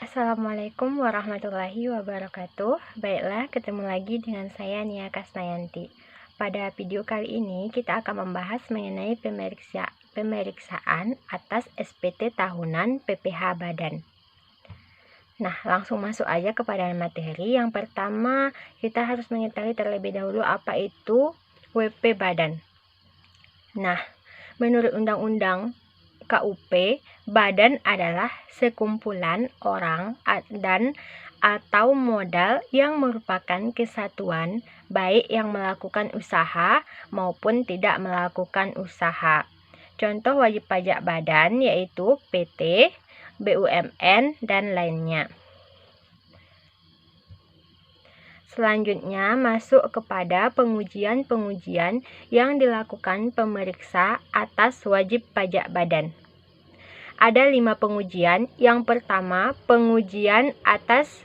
Assalamualaikum warahmatullahi wabarakatuh. Baiklah, ketemu lagi dengan saya Nia Kasnayanti. Pada video kali ini kita akan membahas mengenai pemeriksaan atas SPT tahunan PPh Badan. Nah, langsung masuk aja kepada materi. Yang pertama, kita harus mengetahui terlebih dahulu apa itu WP Badan. Nah, menurut Undang-Undang KUP, badan adalah sekumpulan orang dan atau modal yang merupakan kesatuan baik yang melakukan usaha maupun tidak melakukan usaha. Contoh wajib pajak badan yaitu PT, BUMN, dan lainnya. Selanjutnya masuk kepada pengujian-pengujian yang dilakukan pemeriksa atas wajib pajak badan. Ada 5 pengujian. Yang pertama, pengujian atas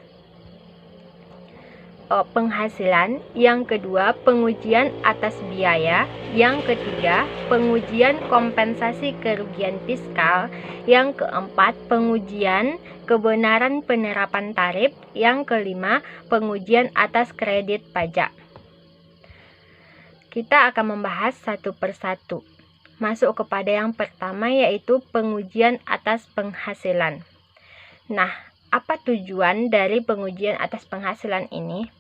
penghasilan. Yang kedua, pengujian atas biaya. Yang ketiga, pengujian kompensasi kerugian fiskal. Yang keempat, pengujian kebenaran penerapan tarif. Yang kelima, pengujian atas kredit pajak. Kita akan membahas satu persatu. Masuk kepada yang pertama yaitu pengujian atas penghasilan. Nah, apa tujuan dari pengujian atas penghasilan ini?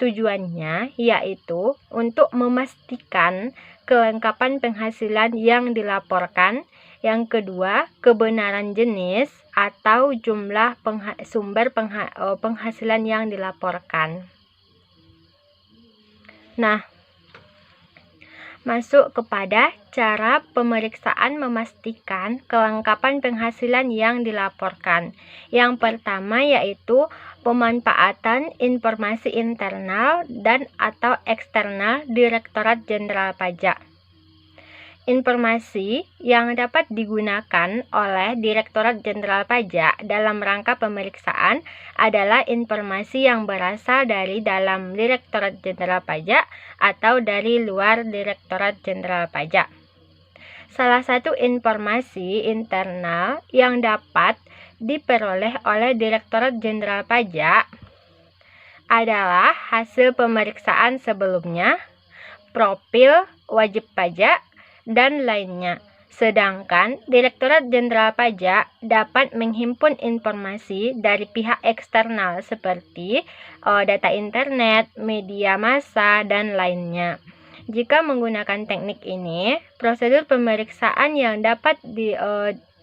Tujuannya yaitu untuk memastikan kelengkapan penghasilan yang dilaporkan. Yang kedua, kebenaran jenis atau jumlah sumber penghasilan yang dilaporkan. Nah, masuk kepada cara pemeriksaan memastikan kelengkapan penghasilan yang dilaporkan. Yang pertama yaitu pemanfaatan informasi internal dan atau eksternal Direktorat Jenderal Pajak. Informasi yang dapat digunakan oleh Direktorat Jenderal Pajak dalam rangka pemeriksaan adalah informasi yang berasal dari dalam Direktorat Jenderal Pajak atau dari luar Direktorat Jenderal Pajak. Salah satu informasi internal yang dapat diperoleh oleh Direktorat Jenderal Pajak adalah hasil pemeriksaan sebelumnya, profil wajib pajak, dan lainnya. Sedangkan Direktorat Jenderal Pajak dapat menghimpun informasi dari pihak eksternal seperti data internet, media massa, dan lainnya. Jika menggunakan teknik ini, prosedur pemeriksaan yang dapat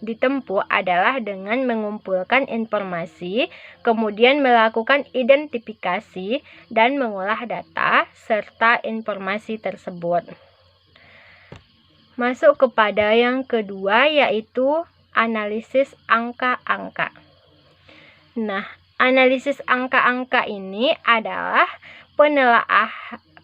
ditempuh adalah dengan mengumpulkan informasi, kemudian melakukan identifikasi dan mengolah data serta informasi tersebut. Masuk kepada yang kedua yaitu analisis angka-angka. Nah, analisis angka-angka ini adalah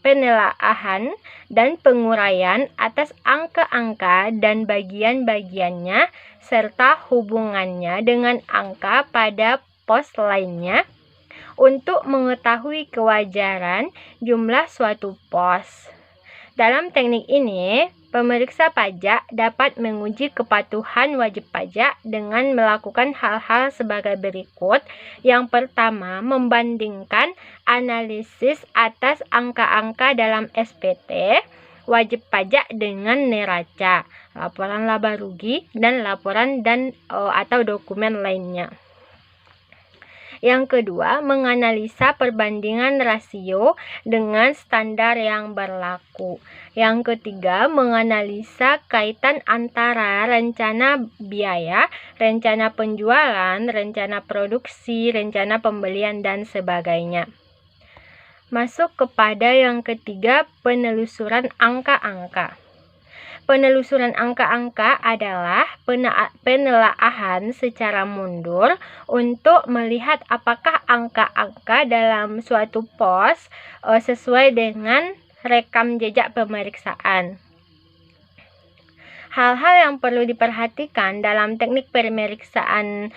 penelaahan dan penguraian atas angka-angka dan bagian-bagiannya serta hubungannya dengan angka pada pos lainnya untuk mengetahui kewajaran jumlah suatu pos. Dalam teknik ini, pemeriksa pajak dapat menguji kepatuhan wajib pajak dengan melakukan hal-hal sebagai berikut. Yang pertama, membandingkan analisis atas angka-angka dalam SPT wajib pajak dengan neraca, laporan laba rugi, dan laporan atau dokumen lainnya. Yang kedua, menganalisa perbandingan rasio dengan standar yang berlaku. Yang ketiga, menganalisa kaitan antara rencana biaya, rencana penjualan, rencana produksi, rencana pembelian, dan sebagainya. Masuk kepada yang ketiga, penelusuran angka-angka. Penelusuran angka-angka adalah penelaahan secara mundur untuk melihat apakah angka-angka dalam suatu pos sesuai dengan rekam jejak pemeriksaan. Hal-hal yang perlu diperhatikan dalam teknik pemeriksaan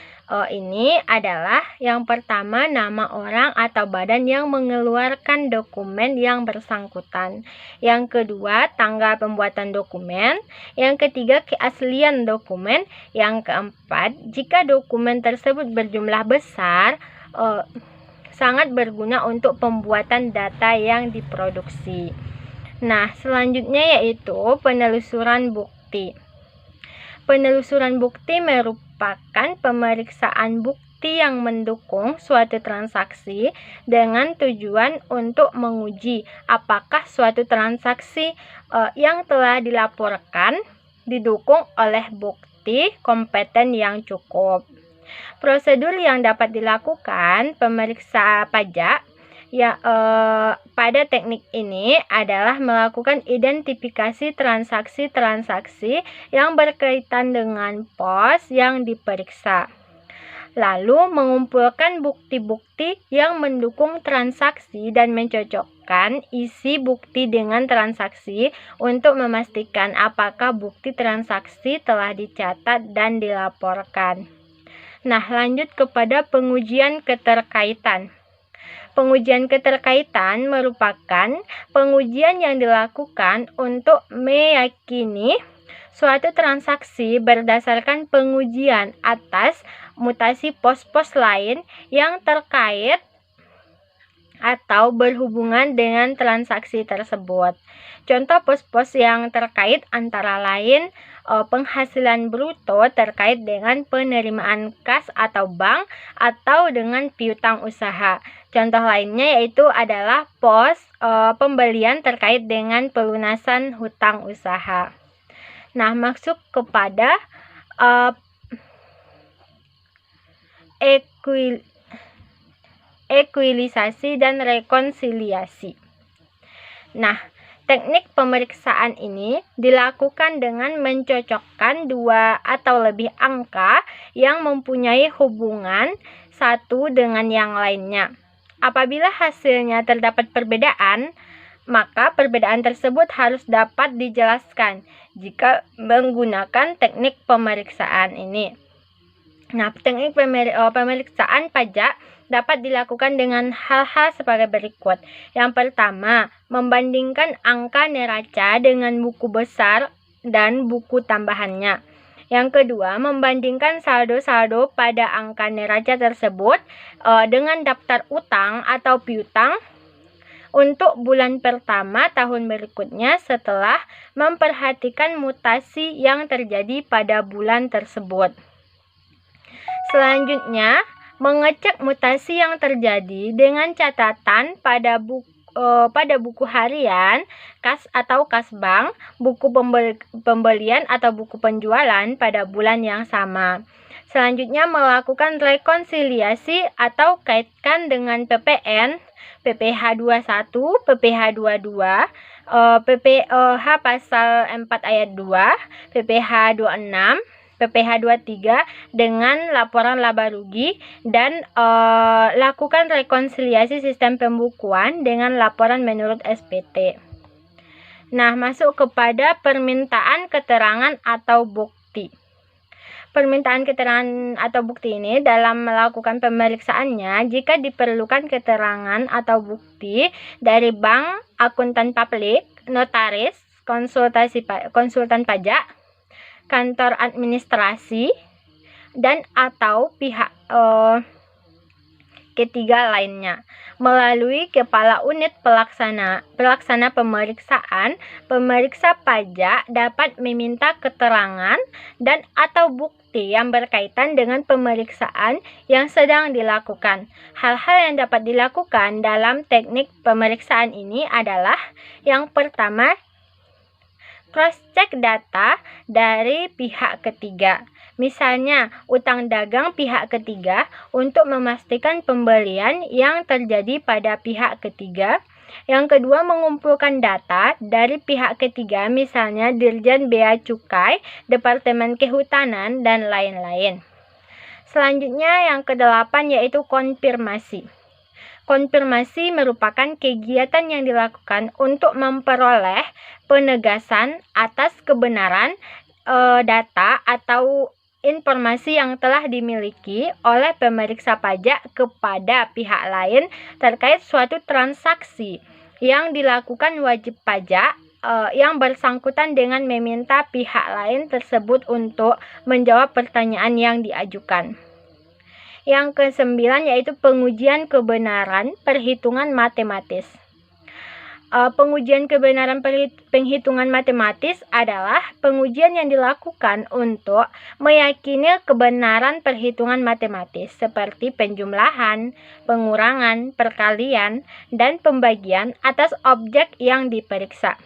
ini adalah yang pertama, nama orang atau badan yang mengeluarkan dokumen yang bersangkutan. Yang kedua, tanggal pembuatan dokumen. Yang ketiga, keaslian dokumen. Yang keempat, jika dokumen tersebut berjumlah besar, sangat berguna untuk pembuatan data yang diproduksi. Nah, selanjutnya yaitu penelusuran bukti. Penelusuran bukti merupakan pemeriksaan bukti yang mendukung suatu transaksi dengan tujuan untuk menguji apakah suatu transaksi yang telah dilaporkan didukung oleh bukti kompeten yang cukup. Prosedur yang dapat dilakukan pemeriksa pajak pada teknik ini adalah melakukan identifikasi transaksi-transaksi yang berkaitan dengan pos yang diperiksa, lalu mengumpulkan bukti-bukti yang mendukung transaksi dan mencocokkan isi bukti dengan transaksi untuk memastikan apakah bukti transaksi telah dicatat dan dilaporkan. Nah, lanjut kepada pengujian keterkaitan. Pengujian keterkaitan merupakan pengujian yang dilakukan untuk meyakini suatu transaksi berdasarkan pengujian atas mutasi pos-pos lain yang terkait atau berhubungan dengan transaksi tersebut. Contoh pos-pos yang terkait antara lain penghasilan bruto terkait dengan penerimaan kas atau bank atau dengan piutang usaha. Contoh lainnya yaitu adalah pos pembelian terkait dengan pelunasan hutang usaha. Nah, masuk kepada ekuilisasi dan rekonsiliasi. Nah, teknik pemeriksaan ini dilakukan dengan mencocokkan dua atau lebih angka yang mempunyai hubungan satu dengan yang lainnya. Apabila hasilnya terdapat perbedaan, maka perbedaan tersebut harus dapat dijelaskan jika menggunakan teknik pemeriksaan ini. Nah, teknik pemeriksaan pajak dapat dilakukan dengan hal-hal sebagai berikut. Yang pertama, membandingkan angka neraca dengan buku besar dan buku tambahannya. Yang kedua, membandingkan saldo-saldo pada angka neraca tersebut dengan daftar utang atau piutang untuk bulan pertama tahun berikutnya setelah memperhatikan mutasi yang terjadi pada bulan tersebut. Selanjutnya, mengecek mutasi yang terjadi dengan catatan pada buku harian, kas atau kas bank, buku pembelian atau buku penjualan pada bulan yang sama. Selanjutnya, melakukan rekonsiliasi atau kaitkan dengan PPN, PPh 21, PPh 22, PPh pasal 4 ayat 2, PPh 26, PPh 23 dengan laporan laba rugi dan lakukan rekonsiliasi sistem pembukuan dengan laporan menurut SPT. Nah, masuk kepada permintaan keterangan atau bukti. Permintaan keterangan atau bukti ini dalam melakukan pemeriksaannya jika diperlukan keterangan atau bukti dari bank, akuntan publik, notaris, konsultan pajak, kantor administrasi, dan atau pihak ketiga lainnya melalui kepala unit pelaksana pemeriksaan. Pemeriksa pajak dapat meminta keterangan dan atau bukti yang berkaitan dengan pemeriksaan yang sedang dilakukan. Hal-hal yang dapat dilakukan dalam teknik pemeriksaan ini adalah yang pertama, cross-check data dari pihak ketiga. Misalnya, utang dagang pihak ketiga untuk memastikan pembelian yang terjadi pada pihak ketiga. Yang kedua, mengumpulkan data dari pihak ketiga, misalnya Dirjen Bea Cukai, Departemen Kehutanan, dan lain-lain. Selanjutnya, yang kedelapan yaitu konfirmasi. Konfirmasi merupakan kegiatan yang dilakukan untuk memperoleh penegasan atas kebenaran data atau informasi yang telah dimiliki oleh pemeriksa pajak kepada pihak lain terkait suatu transaksi yang dilakukan wajib pajak yang bersangkutan dengan meminta pihak lain tersebut untuk menjawab pertanyaan yang diajukan. Yang ke-9 yaitu pengujian kebenaran perhitungan matematis. Pengujian kebenaran penghitungan matematis adalah pengujian yang dilakukan untuk meyakini kebenaran perhitungan matematis seperti penjumlahan, pengurangan, perkalian, dan pembagian atas objek yang diperiksa.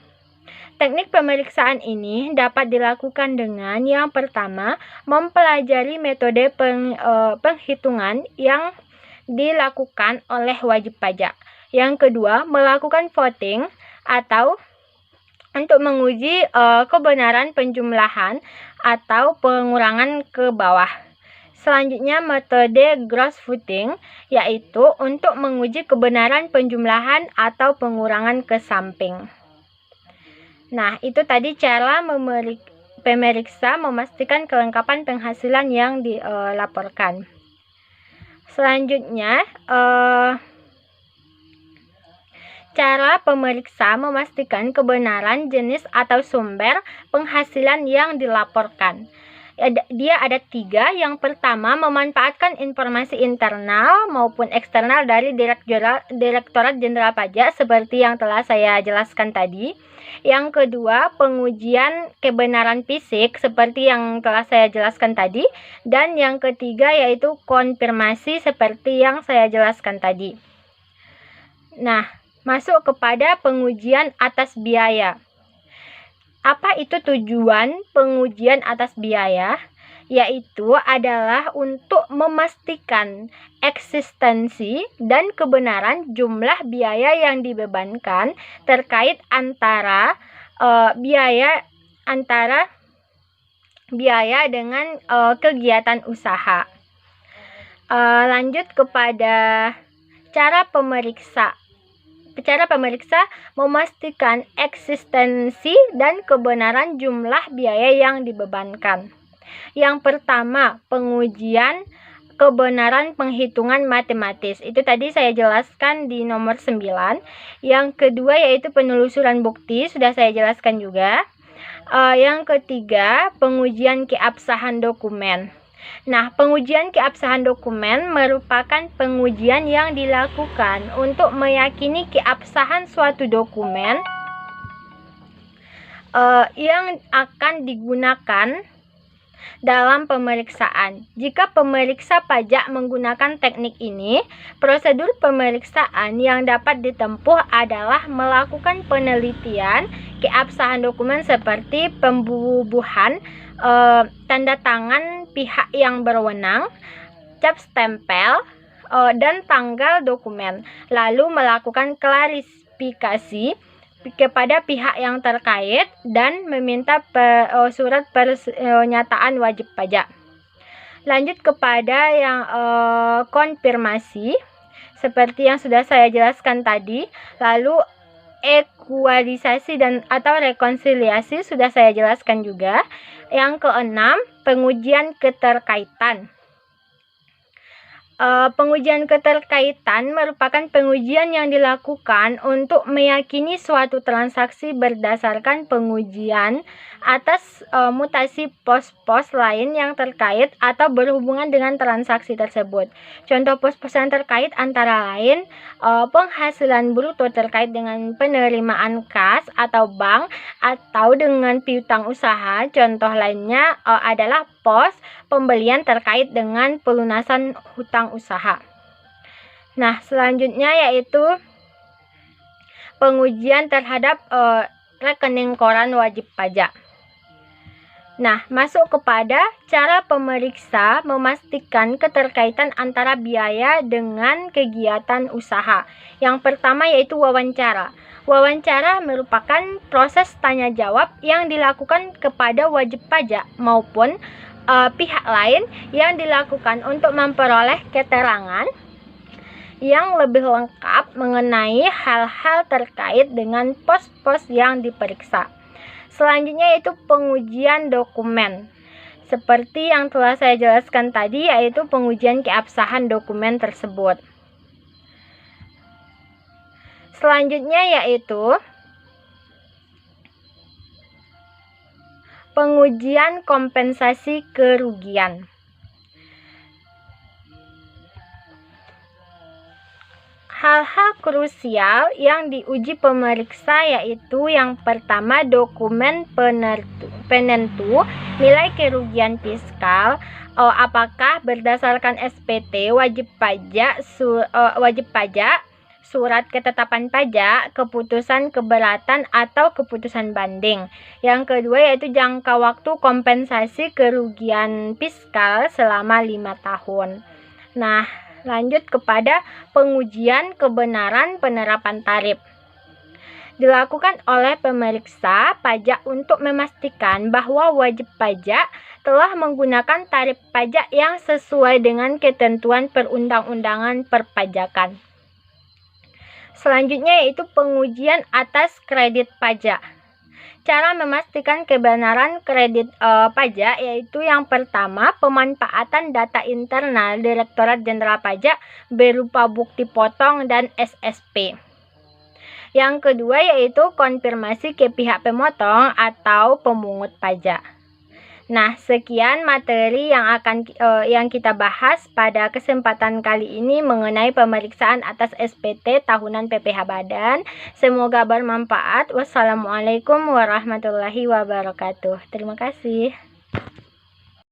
Teknik pemeriksaan ini dapat dilakukan dengan yang pertama, mempelajari metode penghitungan yang dilakukan oleh wajib pajak. Yang kedua, melakukan voting atau untuk menguji kebenaran penjumlahan atau pengurangan ke bawah. Selanjutnya, metode gross voting, yaitu untuk menguji kebenaran penjumlahan atau pengurangan ke samping. Nah, itu tadi cara pemeriksa memastikan kelengkapan penghasilan yang dilaporkan. Selanjutnya, cara pemeriksa memastikan kebenaran jenis atau sumber penghasilan yang dilaporkan. Dia ada 3. Yang pertama, memanfaatkan informasi internal maupun eksternal dari Direktorat Jenderal Pajak seperti yang telah saya jelaskan tadi. Yang kedua, pengujian kebenaran fisik seperti yang telah saya jelaskan tadi. Dan yang ketiga yaitu konfirmasi seperti yang saya jelaskan tadi. Nah, masuk kepada pengujian atas biaya. Apa itu tujuan pengujian atas biaya? Yaitu adalah untuk memastikan eksistensi dan kebenaran jumlah biaya yang dibebankan terkait antara biaya dengan kegiatan usaha. Lanjut kepada cara pemeriksa memastikan eksistensi dan kebenaran jumlah biaya yang dibebankan. Yang pertama, pengujian kebenaran penghitungan matematis. Itu tadi saya jelaskan di nomor 9. Yang kedua yaitu penelusuran bukti, sudah saya jelaskan juga. Yang ketiga, pengujian keabsahan dokumen. Nah, pengujian keabsahan dokumen merupakan pengujian yang dilakukan untuk meyakini keabsahan suatu dokumen yang akan digunakan dalam pemeriksaan. Jika pemeriksa pajak menggunakan teknik ini, prosedur pemeriksaan yang dapat ditempuh adalah melakukan penelitian keabsahan dokumen seperti pembubuhan tanda tangan pihak yang berwenang, cap stempel, dan tanggal dokumen, lalu melakukan klarifikasi kepada pihak yang terkait dan meminta surat pernyataan wajib pajak. Lanjut kepada yang konfirmasi seperti yang sudah saya jelaskan tadi. Lalu ekualisasi dan atau rekonsiliasi sudah saya jelaskan juga. Yang keenam, pengujian keterkaitan. Pengujian keterkaitan merupakan pengujian yang dilakukan untuk meyakini suatu transaksi berdasarkan pengujian atas mutasi pos-pos lain yang terkait atau berhubungan dengan transaksi tersebut. Contoh pos-pos yang terkait antara lain penghasilan bruto terkait dengan penerimaan kas atau bank atau dengan piutang usaha. Contoh lainnya adalah pos pembelian terkait dengan pelunasan hutang usaha. Nah, selanjutnya yaitu pengujian terhadap rekening koran wajib pajak. Nah, masuk kepada cara pemeriksa memastikan keterkaitan antara biaya dengan kegiatan usaha. Yang pertama yaitu wawancara. Wawancara merupakan proses tanya jawab yang dilakukan kepada wajib pajak maupun pihak lain yang dilakukan untuk memperoleh keterangan yang lebih lengkap mengenai hal-hal terkait dengan pos-pos yang diperiksa. Selanjutnya yaitu pengujian dokumen. Seperti yang telah saya jelaskan tadi, yaitu pengujian keabsahan dokumen tersebut. Selanjutnya yaitu pengujian kompensasi kerugian. Hal-hal krusial yang diuji pemeriksa yaitu yang pertama dokumen penentu nilai kerugian fiskal, apakah berdasarkan SPT, wajib pajak, surat ketetapan pajak, keputusan keberatan atau keputusan banding. Yang kedua yaitu jangka waktu kompensasi kerugian fiskal selama 5 tahun. Nah, lanjut kepada pengujian kebenaran penerapan tarif. Dilakukan oleh pemeriksa pajak untuk memastikan bahwa wajib pajak telah menggunakan tarif pajak yang sesuai dengan ketentuan perundang-undangan perpajakan. Selanjutnya yaitu pengujian atas kredit pajak. Cara memastikan kebenaran kredit pajak yaitu yang pertama, pemanfaatan data internal Direktorat Jenderal Pajak berupa bukti potong dan SSP. Yang kedua yaitu konfirmasi ke pihak pemotong atau pemungut pajak. Nah, sekian materi yang kita bahas pada kesempatan kali ini mengenai pemeriksaan atas SPT tahunan PPh Badan. Semoga bermanfaat. Wassalamualaikum warahmatullahi wabarakatuh. Terima kasih.